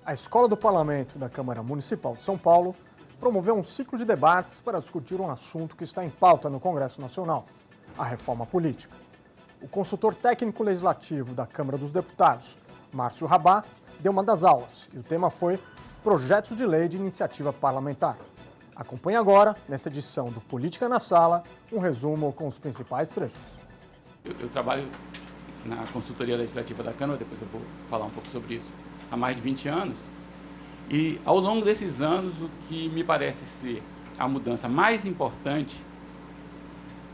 A Escola do Parlamento da Câmara Municipal de São Paulo promoveu um ciclo de debates para discutir um assunto que está em pauta no Congresso Nacional, a reforma política. O consultor técnico legislativo da Câmara dos Deputados, Márcio Rabá, deu uma das aulas e o tema foi Projetos de Lei de Iniciativa Parlamentar. Acompanhe agora, nessa edição do Política na Sala, um resumo com os principais trechos. Eu trabalho na consultoria legislativa da Câmara, depois eu vou falar um pouco sobre isso, há mais de 20 anos. E ao longo desses anos, o que me parece ser a mudança mais importante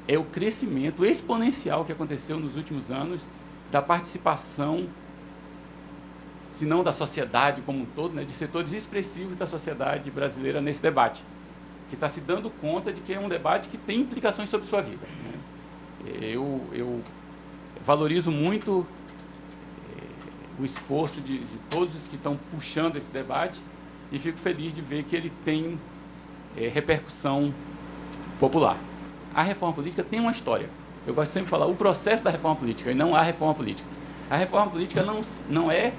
é o crescimento exponencial que aconteceu nos últimos anos da participação, se não da sociedade como um todo, de setores expressivos da sociedade brasileira nesse debate, que está se dando conta de que é um debate que tem implicações sobre sua vida. Eu valorizo muito o esforço de todos os que estão puxando esse debate e fico feliz de ver que ele tem repercussão popular. A reforma política tem uma história. Eu gosto sempre de falar o processo da reforma política e não a reforma política. A reforma política não é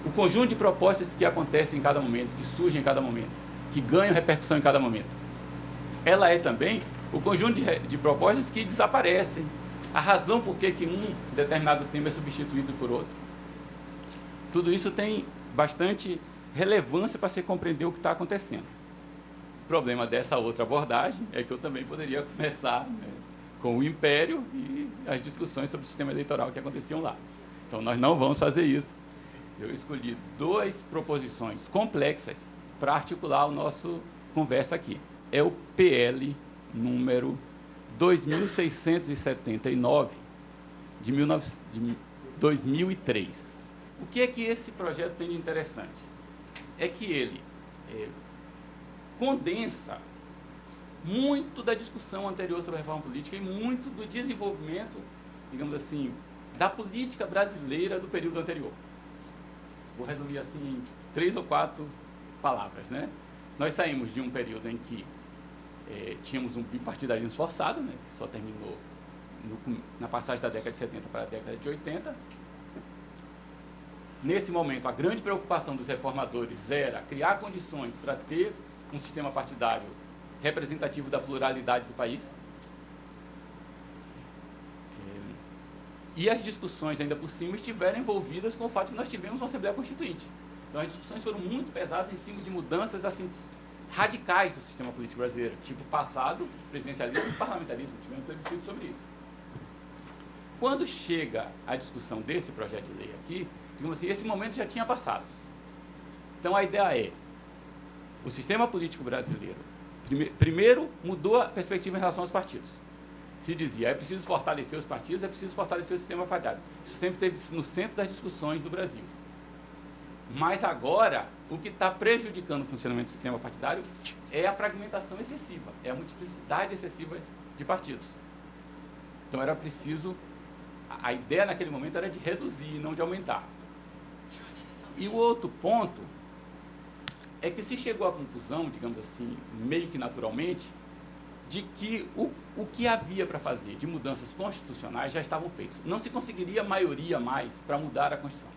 o conjunto de propostas que acontecem em cada momento, que surgem em cada momento, que ganham repercussão em cada momento. Ela é também o conjunto de propostas que desaparecem, a razão por que um determinado tema é substituído por outro. Tudo isso tem bastante relevância para se compreender o que está acontecendo. O problema dessa outra abordagem é que eu também poderia começar com o Império e as discussões sobre o sistema eleitoral que aconteciam lá. Então, nós não vamos fazer isso. Eu escolhi duas proposições complexas para articular a nossa conversa aqui. É o PL número 2679, de 2003. O que é que esse projeto tem de interessante? É que ele condensa muito da discussão anterior sobre a reforma política e muito do desenvolvimento, digamos assim, da política brasileira do período anterior. Vou resumir assim em 3 ou 4 palavras, Nós saímos de um período em que tínhamos um bipartidarismo forçado, que só terminou na passagem da década de 70 para a década de 80. Nesse momento, a grande preocupação dos reformadores era criar condições para ter um sistema partidário representativo da pluralidade do país. E as discussões, ainda por cima, estiveram envolvidas com o fato de que nós tivemos uma Assembleia Constituinte. Então, as discussões foram muito pesadas em cima de mudanças assim, radicais do sistema político brasileiro, tipo passado, presidencialismo e parlamentarismo. Tivemos um plebiscito sobre isso. Quando chega a discussão desse projeto de lei aqui, digamos assim, esse momento já tinha passado. Então, a ideia é, o sistema político brasileiro, primeiro, mudou a perspectiva em relação aos partidos. Se dizia, é preciso fortalecer os partidos, é preciso fortalecer o sistema partidário. Isso sempre esteve no centro das discussões do Brasil. Mas agora, o que está prejudicando o funcionamento do sistema partidário é a fragmentação excessiva, é a multiplicidade excessiva de partidos. Então, era preciso, a ideia naquele momento era de reduzir, não de aumentar. E o outro ponto é que se chegou à conclusão, digamos assim, meio que naturalmente, de que o que havia para fazer de mudanças constitucionais já estavam feitos. Não se conseguiria maioria mais para mudar a Constituição.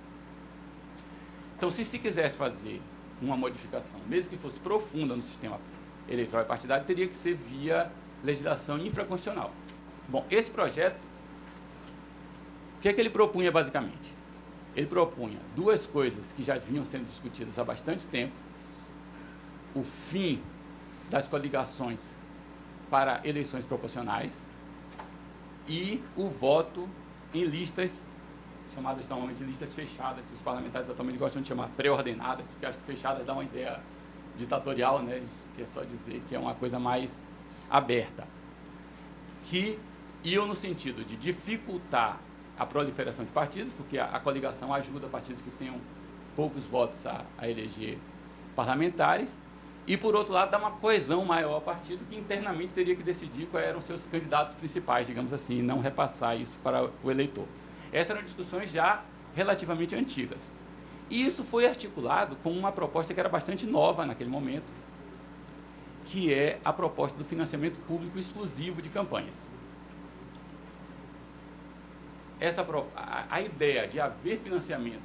Então, se quisesse fazer uma modificação, mesmo que fosse profunda no sistema eleitoral e partidário, teria que ser via legislação infraconstitucional. Bom, esse projeto, o que é que ele propunha basicamente? Ele propunha duas coisas que já vinham sendo discutidas há bastante tempo: o fim das coligações para eleições proporcionais e o voto em listas chamadas normalmente listas fechadas. Os parlamentares atualmente gostam de chamar pré-ordenadas, porque acho que fechadas dá uma ideia ditatorial, que é só dizer que é uma coisa mais aberta, que iam no sentido de dificultar a proliferação de partidos, porque a coligação ajuda partidos que tenham poucos votos a eleger parlamentares, e, por outro lado, dá uma coesão maior ao partido, que internamente teria que decidir quais eram seus candidatos principais, digamos assim, e não repassar isso para o eleitor. Essas eram discussões já relativamente antigas. E isso foi articulado com uma proposta que era bastante nova naquele momento, que é a proposta do financiamento público exclusivo de campanhas. A ideia de haver financiamento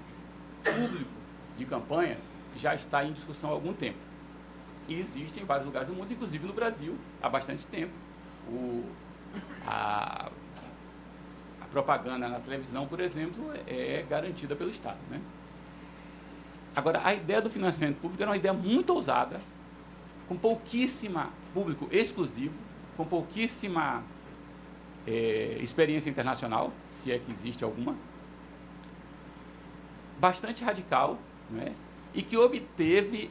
público de campanhas já está em discussão há algum tempo. E existe em vários lugares do mundo, inclusive no Brasil, há bastante tempo. A propaganda na televisão, por exemplo, é garantida pelo Estado, né? Agora, a ideia do financiamento público era uma ideia muito ousada, com pouquíssima público exclusivo, com pouquíssima experiência internacional, se é que existe alguma, bastante radical, né? E que obteve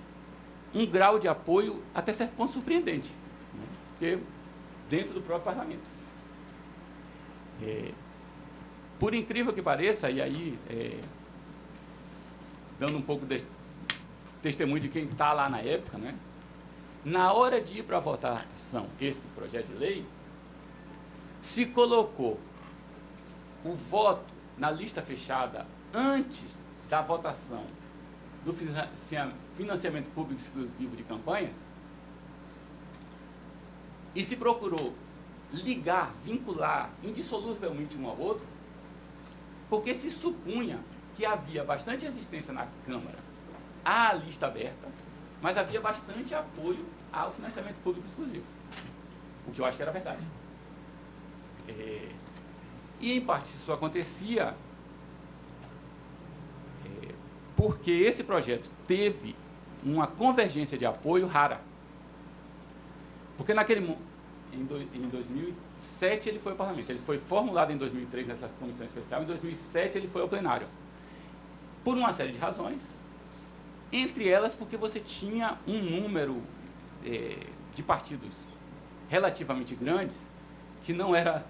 um grau de apoio até certo ponto surpreendente, né? Porque dentro do próprio parlamento. Por incrível que pareça, e aí dando um pouco de testemunho de quem está lá na época, né? Na hora de ir para a votação esse projeto de lei, se colocou o voto na lista fechada antes da votação do financiamento público exclusivo de campanhas e se procurou ligar, vincular indissoluvelmente um ao outro, porque se supunha que havia bastante resistência na Câmara à lista aberta, mas havia bastante apoio ao financiamento público exclusivo, o que eu acho que era verdade. E, em parte, isso acontecia porque esse projeto teve uma convergência de apoio rara. Porque em 2007 ele foi ao parlamento, ele foi formulado em 2003 nessa comissão especial, em 2007 ele foi ao plenário. Por uma série de razões, entre elas porque você tinha um número de partidos relativamente grandes que não era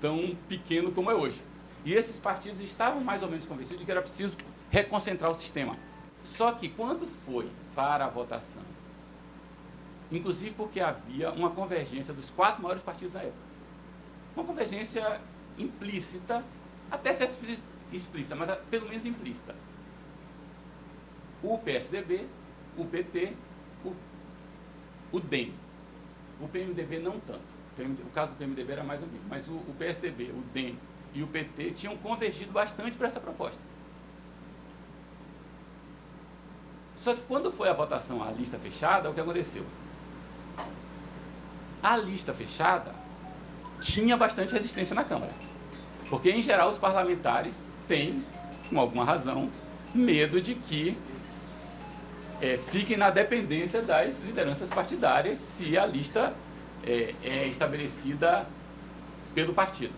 tão pequeno como é hoje. E esses partidos estavam mais ou menos convencidos de que era preciso reconcentrar o sistema. Só que quando foi para a votação, inclusive porque havia uma convergência dos 4 maiores partidos na época, uma convergência implícita, até certo explícita, mas pelo menos implícita. O PSDB, o PT, o DEM. O PMDB não tanto. O caso do PMDB era mais ambíguo, mas o PSDB, o DEM e o PT tinham convergido bastante para essa proposta. Só que quando foi a votação à lista fechada, o que aconteceu? A lista fechada tinha bastante resistência na Câmara. Porque, em geral, os parlamentares têm, com alguma razão, medo de que fiquem na dependência das lideranças partidárias se a lista é estabelecida pelo partido.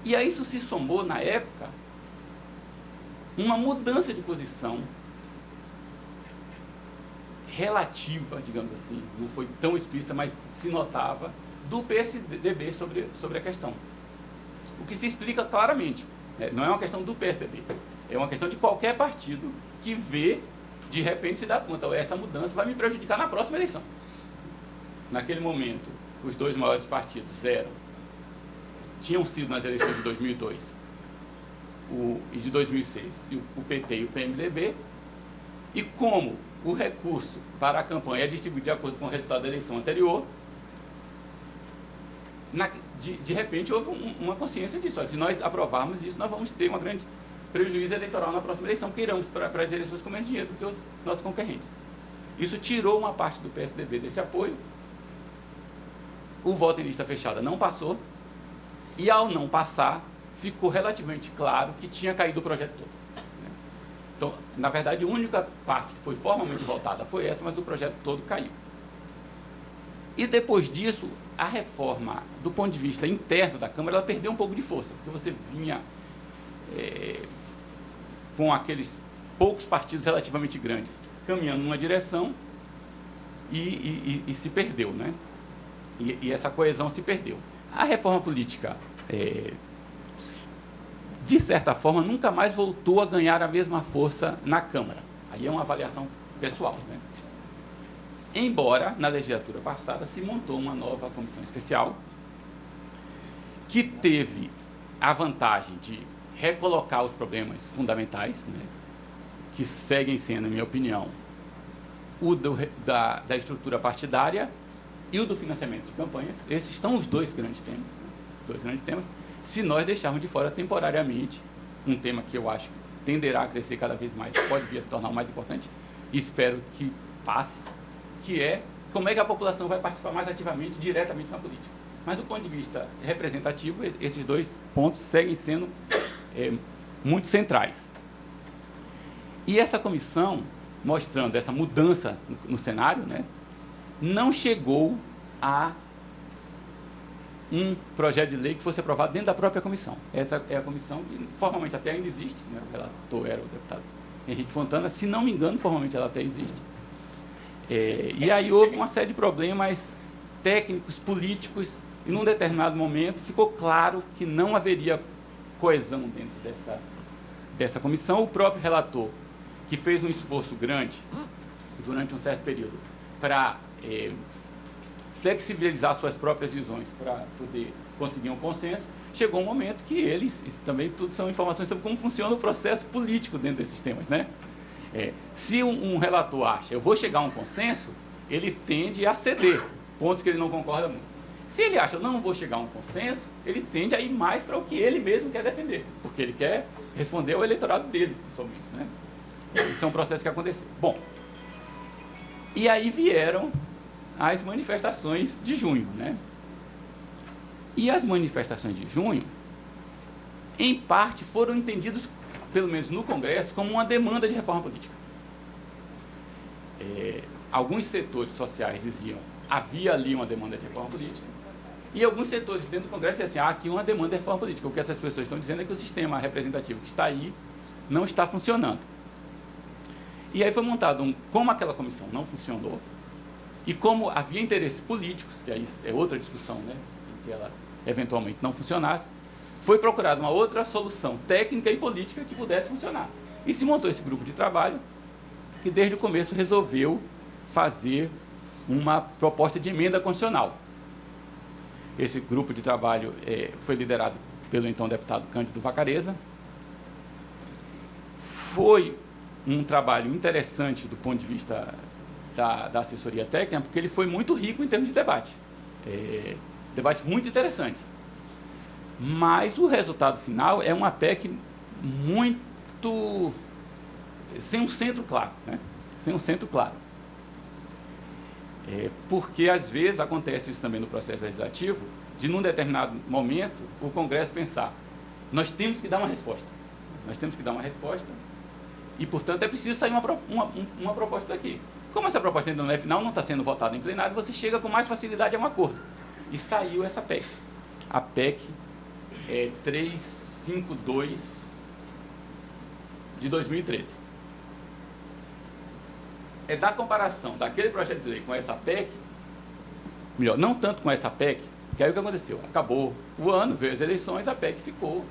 E a isso se somou, na época, uma mudança de posição relativa, digamos assim, não foi tão explícita, mas se notava, do PSDB sobre a questão. O que se explica claramente, né? Não é uma questão do PSDB, é uma questão de qualquer partido que vê, de repente se dá conta, essa mudança vai me prejudicar na próxima eleição. Naquele momento, os 2 maiores partidos tinham sido nas eleições de 2002 e de 2006, o PT e o PMDB, e como o recurso para a campanha é distribuído de acordo com o resultado da eleição anterior, de repente houve uma consciência disso. Olha, se nós aprovarmos isso, nós vamos ter um grande prejuízo eleitoral na próxima eleição, porque iremos para as eleições com menos dinheiro do que os nossos concorrentes. Isso tirou uma parte do PSDB desse apoio, o voto em lista fechada não passou, e ao não passar, ficou relativamente claro que tinha caído o projeto todo. Então, na verdade, a única parte que foi formalmente votada foi essa, mas o projeto todo caiu. E depois disso, a reforma, do ponto de vista interno da Câmara, ela perdeu um pouco de força, porque você vinha com aqueles poucos partidos relativamente grandes, caminhando numa direção e se perdeu, né? E essa coesão se perdeu. A reforma política, de certa forma, nunca mais voltou a ganhar a mesma força na Câmara. Aí é uma avaliação pessoal, né? Embora, na legislatura passada, se montou uma nova comissão especial que teve a vantagem de recolocar os problemas fundamentais, né, que seguem sendo, na minha opinião, o da estrutura partidária e o do financiamento de campanhas. Esses são os 2 grandes temas, né? 2 grandes temas. Se nós deixarmos de fora temporariamente um tema que eu acho tenderá a crescer cada vez mais, pode vir a se tornar o mais importante, e espero que passe, que é como é que a população vai participar mais ativamente, diretamente na política. Mas do ponto de vista representativo, esses dois pontos seguem sendo muito centrais. E essa comissão, mostrando essa mudança no cenário, né, não chegou a um projeto de lei que fosse aprovado dentro da própria comissão. Essa é a comissão que formalmente até ainda existe, né? O relator era o deputado Henrique Fontana, se não me engano, formalmente ela até existe. E aí houve uma série de problemas técnicos, políticos, e num determinado momento ficou claro que não haveria coesão dentro dessa comissão. O próprio relator, que fez um esforço grande durante um certo período para flexibilizar suas próprias visões para poder conseguir um consenso, chegou um momento que eles, isso também tudo são informações sobre como funciona o processo político dentro desses temas, né? Se um relator acha, eu vou chegar a um consenso, ele tende a ceder pontos que ele não concorda muito. Se ele acha, eu não vou chegar a um consenso, ele tende a ir mais para o que ele mesmo quer defender, porque ele quer responder ao eleitorado dele, pessoalmente, né? Isso é um processo que aconteceu. Bom, e aí vieram as manifestações de junho, né? E as manifestações de junho, em parte, foram entendidas, pelo menos no Congresso, como uma demanda de reforma política. Alguns setores sociais diziam havia ali uma demanda de reforma política, e alguns setores dentro do Congresso diziam assim, há aqui uma demanda de reforma política. O que essas pessoas estão dizendo é que o sistema representativo que está aí não está funcionando. E aí foi montado como aquela comissão não funcionou, e como havia interesses políticos, que aí é outra discussão, né, em que ela eventualmente não funcionasse, foi procurada uma outra solução técnica e política que pudesse funcionar. E se montou esse grupo de trabalho, que desde o começo resolveu fazer uma proposta de emenda constitucional. Esse grupo de trabalho foi liderado pelo então deputado Cândido Vacarezza. Foi um trabalho interessante do ponto de vista da assessoria técnica, porque ele foi muito rico em termos de debate. Debates muito interessantes. Mas o resultado final é uma PEC muito... sem um centro claro, né? Sem um centro claro. Porque, às vezes, acontece isso também no processo legislativo, de, num determinado momento, o Congresso pensar, nós temos que dar uma resposta. Nós temos que dar uma resposta e, portanto, é preciso sair uma proposta daqui. Como essa proposta ainda não é final, não está sendo votada em plenário, você chega com mais facilidade a um acordo. E saiu essa PEC. A PEC 352 de 2013. Da comparação daquele projeto de lei com essa PEC, melhor, não tanto com essa PEC, que aí o que aconteceu? Acabou o ano, veio as eleições, a PEC ficou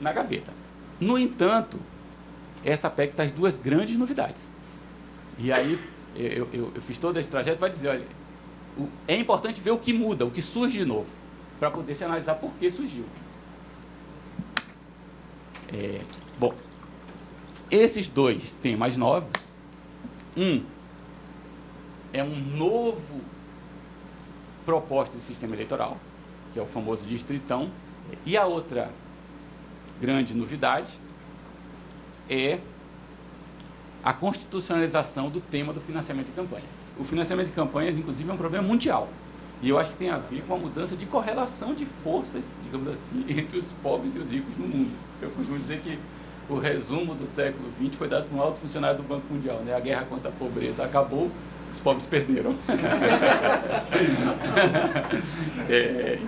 na gaveta. No entanto, essa PEC traz duas grandes novidades. E aí eu fiz todo esse trajeto para dizer, olha, é importante ver o que muda, o que surge de novo, para poder se analisar por que surgiu. Bom, esses dois temas novos, é um novo proposta de sistema eleitoral, que é o famoso distritão, e a outra grande novidade é a constitucionalização do tema do financiamento de campanha. O financiamento de campanhas, inclusive, é um problema mundial, e eu acho que tem a ver com a mudança de correlação de forças, digamos assim, entre os pobres e os ricos no mundo. Eu costumo dizer que o resumo do século XX foi dado por um alto funcionário do Banco Mundial, né? A guerra contra a pobreza acabou, os pobres perderam.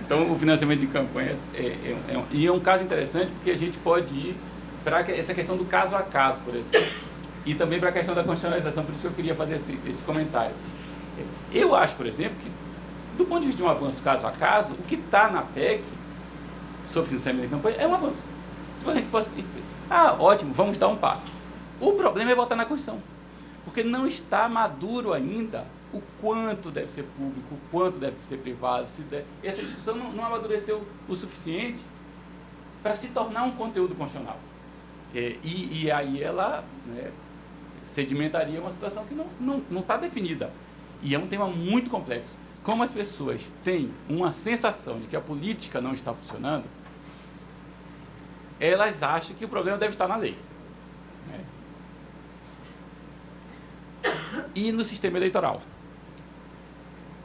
Então, o financiamento de campanhas é um caso interessante, porque a gente pode ir para essa questão do caso a caso, por exemplo, e também para a questão da constitucionalização, por isso que eu queria fazer esse comentário. Eu acho, por exemplo, que, do ponto de vista de um avanço caso a caso, o que está na PEC sobre financiamento de campanha é um avanço. Se a gente fosse... ótimo, vamos dar um passo. O problema é botar na Constituição, porque não está maduro ainda o quanto deve ser público, o quanto deve ser privado. Essa discussão não amadureceu o suficiente para se tornar um conteúdo constitucional. E aí ela, né, sedimentaria uma situação que não está definida. E é um tema muito complexo. Como as pessoas têm uma sensação de que a política não está funcionando, elas acham que o problema deve estar na lei. né? E no sistema eleitoral.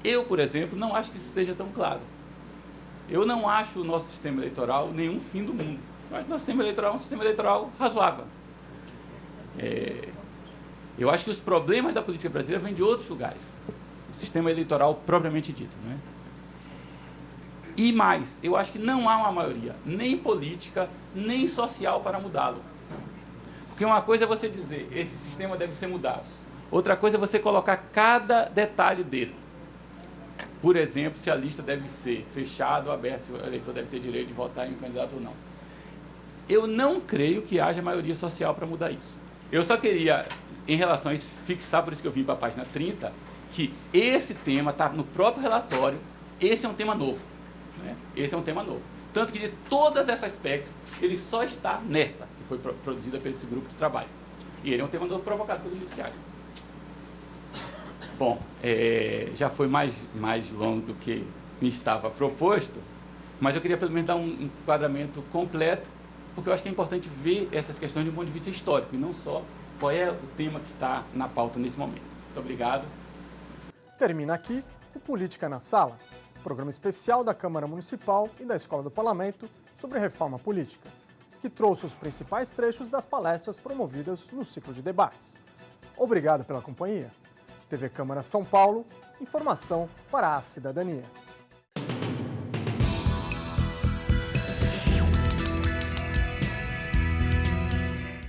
Eu, por exemplo, não acho que isso seja tão claro. Eu não acho o nosso sistema eleitoral nenhum fim do mundo. Eu acho que o nosso sistema eleitoral é um sistema eleitoral razoável. Eu acho que os problemas da política brasileira vêm de outros lugares. O sistema eleitoral propriamente dito, né? E mais, eu acho que não há uma maioria, nem política, nem social para mudá-lo. Porque uma coisa é você dizer, esse sistema deve ser mudado. Outra coisa é você colocar cada detalhe dele. Por exemplo, se a lista deve ser fechada ou aberta, se o eleitor deve ter direito de votar em um candidato ou não. Eu não creio que haja maioria social para mudar isso. Eu só queria, em relação a isso, fixar, por isso que eu vim para a página 30, que esse tema está no próprio relatório, esse é um tema novo. Né? Esse é um tema novo. Tanto que de todas essas PECs, ele só está nessa, que foi produzida por esse grupo de trabalho. E ele é um tema novo provocado pelo Judiciário. Bom, já foi mais longo do que me estava proposto, mas eu queria pelo menos dar um enquadramento completo, porque eu acho que é importante ver essas questões de um ponto de vista histórico, e não só qual é o tema que está na pauta nesse momento. Muito obrigado. Termina aqui o Política na Sala, programa especial da Câmara Municipal e da Escola do Parlamento sobre reforma política, que trouxe os principais trechos das palestras promovidas no ciclo de debates. Obrigado pela companhia. TV Câmara São Paulo, informação para a cidadania.